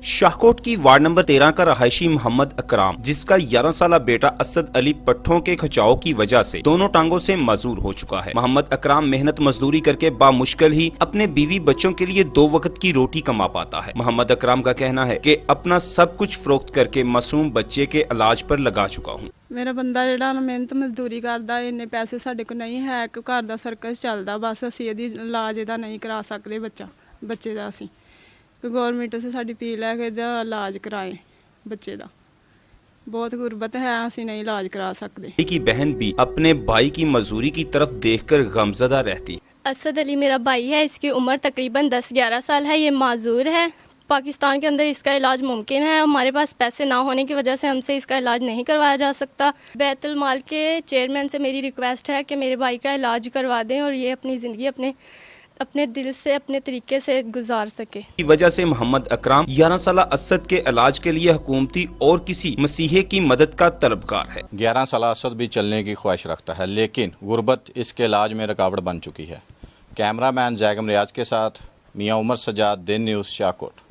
शाहकोट की ward number 13 का रहायशी मोहम्मद अकराम, जिसका 11 साला बेटा असद अली पट्ठों के खिंचाव की वजह से दोनों टांगों से मजबूर हो चुका है। मोहम्मद अकराम मेहनत मजदूरी करके बामुश्किल ही अपने बीवी बच्चों के लिए 2 वक्त की रोटी कमा पाता है। मोहम्मद अकराम का कहना है कि अपना सब कुछ फरोख्त करके मासूम बच्चे के इलाज पर लगा चुका हूँ। मेरा बंदा जिहड़ा मेहनत मजदूरी करदा, इन्ने पैसे साडे कोल नहीं है कि घर दा सर्कस चलदा, बस असीं इहदी इलाज इहदा नहीं करा सकदे बच्चे दा असीं गौरमेंट से साडी अपील है कि इहदा इलाज कराएं। बच्चे दा बहुत गुरबत है, असीं नहीं इलाज करा सकदे। की बहन भी अपने भाई की मजदूरी की तरफ देखकर गमजदा रहती। असद अली मेरा भाई है, इसकी उम्र तकरीबन 10-11 साल है। ये माजूर है। पाकिस्तान के अंदर इसका इलाज मुमकिन है, हमारे पास पैसे ना होने की वजह से हमसे इसका इलाज नहीं करवाया जा सकता। बैतुल माल के चेयरमैन से मेरी रिक्वेस्ट है कि मेरे भाई का इलाज करवा दें और ये अपनी ज़िंदगी अपने दिल से अपने तरीके से गुजार सके। की वजह से मोहम्मद अकराम 11 साला असद के इलाज के लिए हुकूमती और किसी मसीहे की मदद का तलबगार है। 11 साला असद भी चलने की ख्वाहिश रखता है, लेकिन गुर्बत इसके इलाज में रुकावट बन चुकी है। कैमरामैन जैगम रियाज के साथ मियां उमर सजाद, दिन न्यूज़, शाहकोट।